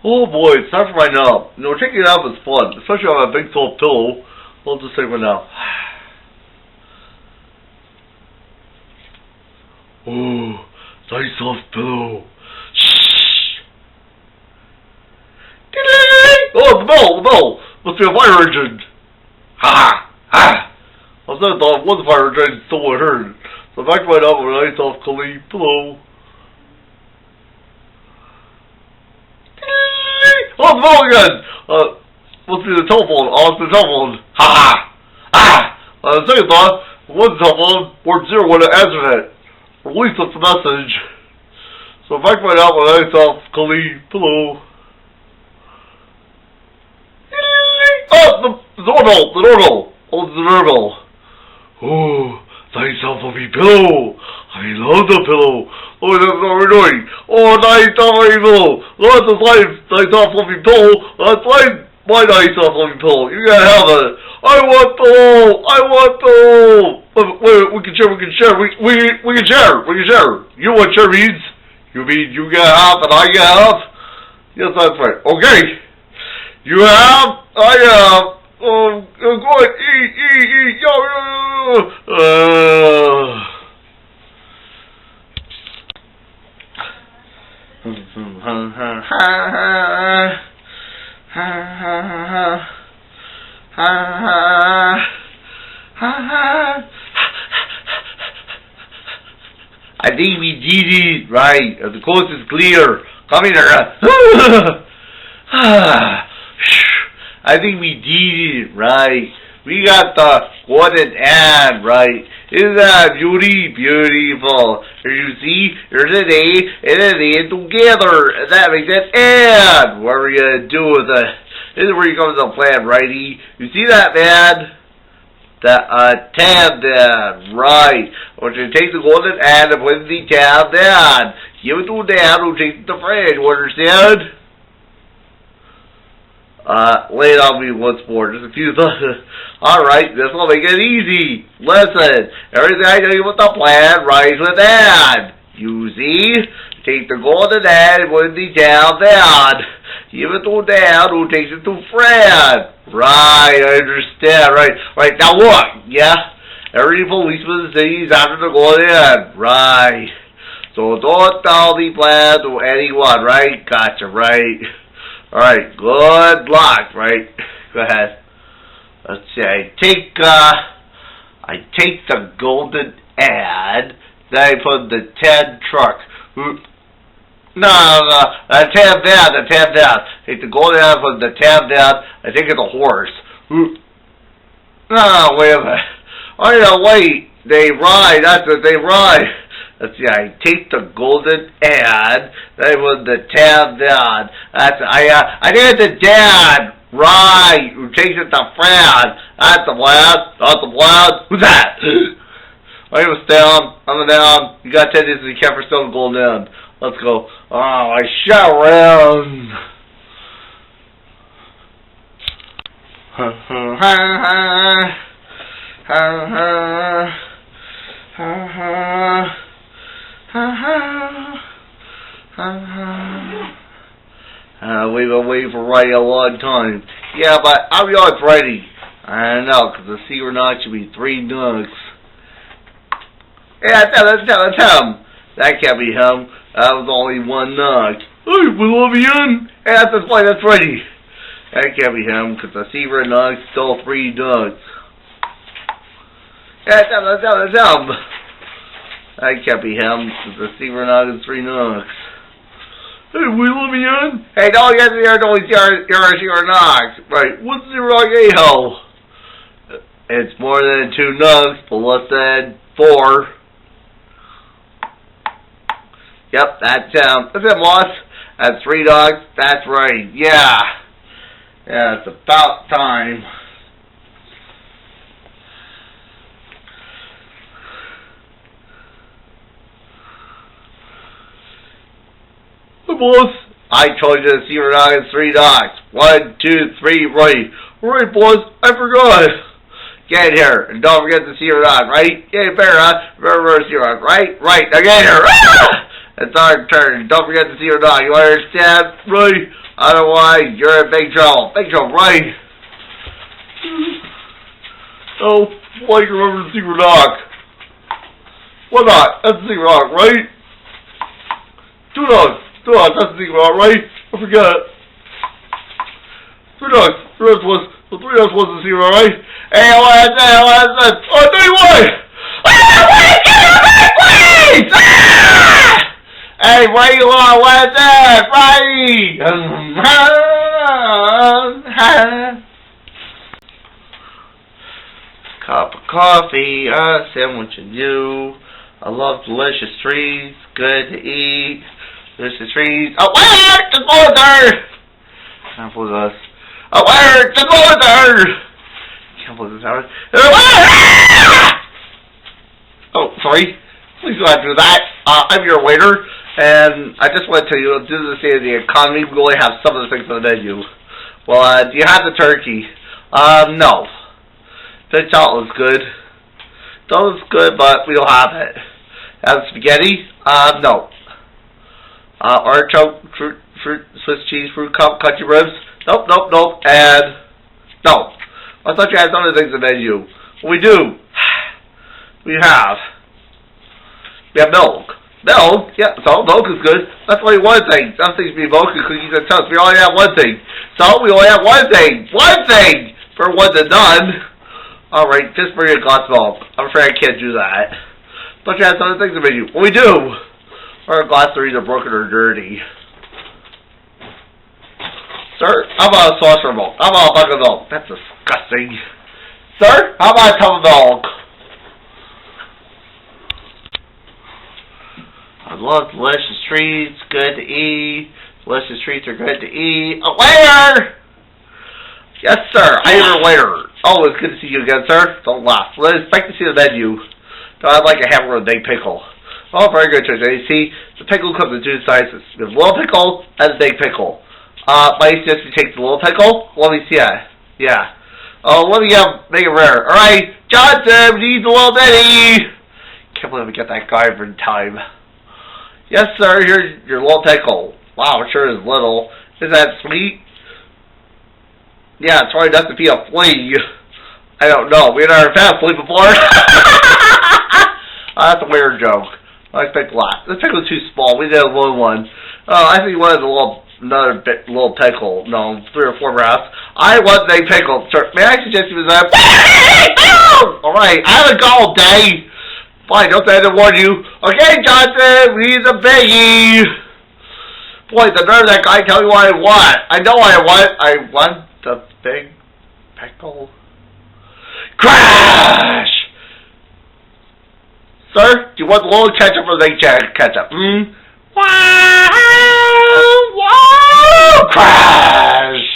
Oh boy, it's time for my nap. You know, taking a nap is fun, especially on a big soft pillow. I'll just take my nap. Oh, nice soft pillow. Shh. Oh, the bell. Must be a fire engine. Ha ha. I was at the one fire engine, so I heard. So back to my nap with a nice soft clean pillow. Oh, the bell again! Must be the telephone. Oh, it's the telephone. Ha ha! Ah! Second thought, one telephone, port 0 when I answered it. Release the message. So if I find out when I self clean pillow. Oh, the doorbell! Oh, the doorbell. Oh, nice off of me pillow. I love the pillow. Oh, that's what we're doing. Oh, nice off of me pillow. Lots of nice off of me pillow. That's my nice off of me pillow. You gotta have it. I want pillow. Wait, we can share. We can share. You know what share means? You mean you get half and I get half? Yes, that's right. Okay. You have, I have. Go ahead, eat. I think we did it right. The coast is clear. Come here. I think we did it right. We got the golden ad right. Isn't that beautiful? As you see, there's an A and an A together. And that makes an ad. What are we going to do with it? This is where you come to the plan, righty? You see that, man? The tab down, right. I want you to take the golden ad and put the tab down. Give it to Dad who takes it to Fred. You understand? Lay it on me once more. Just a few thoughts. Alright, this will make it easy. Listen, everything I tell you about the plan, rise with Dad. You see? Take the golden ad and put the tab down. Give it to Dad who takes it to Fred. Right, I understand. Right. Now look, yeah? Every policeman in the city is after the golden ad. Right. So don't tell the plan to anyone, right? Gotcha, right? Alright, good luck, right? Go ahead. Let's see, I take the golden ad, then I put the Ted truck. No, the tab down. Take the golden ad, put the tab down, I take it the horse. No, wait a minute. Oh, no, wait. They ride, that's what they ride. Let's see, I take the golden ad, then I put the tab down. I did the dad, right, who takes it to Fred. That's the plan. Who's that? My name is down, I'm down. You got 10 days to camp for still golden ad. Let's go. Oh, I shot around. We've been waiting for Righty a long time. Yeah, but I'll be on Friday. I don't know, because the secret knot should be 3 nugs. Yeah, tell him. That can't be him. That was only 1 nug. Hey, we love you in. Hey, that's fine, that's Friday. That can't be him, because the secret nug's still 3 nugs. Yeah, tell him. That can't be him, because the secret nug is 3 nugs. Hey, we let me in? Hey, don't get me here until we see our knocks. Right, what's the wrong a-hole? It's more than 2 nugs, but less than 4. Yep, that's it, boss. That's 3 dogs. That's right. Yeah. Yeah, it's about time. Hey, boss. I told you to see your dog is 3 dogs. 1, 2, 3, right. Alright, boss. I forgot. Get here, and don't forget to see your dog, right? Yeah, better see your dog, right? Right. Now get here. It's our turn. Don't forget to see your dog. You understand? Right. Otherwise, you're in big trouble. Big trouble, right? Oh, why you remember the secret lock? What not? That's the secret lock, right? Two dogs, that's the secret lock, right? I forgot. Three dogs was the secret lock, right? Hey, what's that? Oh, I tell you what! Please! Ah! Hey, where you are? What's that? Right! Cup of coffee, a sandwich and you. I love delicious trees, good to eat. Delicious trees. Oh, where? Just blow there! Can't believe this. Oh, where? Just blow there! Can't believe this. Oh, sorry. Please do not do that. I'm your waiter, and I just want to tell you, due to the state of the economy, we only have some of the things on the menu. Well, do you have the turkey? No. The salad is good. Salad's good, but we don't have it. Have spaghetti? No. Artichoke, fruit, Swiss cheese, fruit cup, country ribs? Nope. And no. I thought you had some of the things on the menu. We do. We have milk. Milk? Yeah, so milk is good. That's only one thing. Some things be milk and cookies and toast. We only have one thing. So we only have one thing. One thing! For one to none. Alright, just bring a glass of milk. I'm afraid I can't do that. But you have some of the things on the menu. Well, we do. Our glasses are either broken or dirty. Sir, how about a saucer of milk? How about a bucket of milk? That's disgusting. Sir, how about a tub of milk? I love delicious treats, good to eat. Delicious treats are good to eat. A waiter! Yes, sir, I am a waiter. Oh, it's good to see you again, sir. Don't laugh. Let's expect to see the menu. I'd like a hamburger with a big pickle. Oh, very good, sir. You see, the pickle comes in two sizes. There's a little pickle and a big pickle. Might suggest you take the little pickle. Let me see it. Yeah. Oh, let me make it rare. Alright, Johnson, we need the little bitty. Can't believe we get that guy in time. Yes, sir, here's your little pickle. Wow, it sure is little. Is that sweet? Yeah, it's probably enough to be a flea. I don't know. We never had a flea before. That's a weird joke. I expect a lot. This pickle is too small. We did a little one. I think we wanted another little pickle. No, 3 or 4 wraps. I want a pickle. Sir, may I suggest you that? Alright, I haven't gone all day. Fine, don't say I didn't warn you. Okay, Johnson, we need a biggie. Boy, the nerve of that guy tell me what I want. I know what I want. I want the big pickle. Crash! Sir, do you want the little ketchup or the big ketchup? Wow! Crash!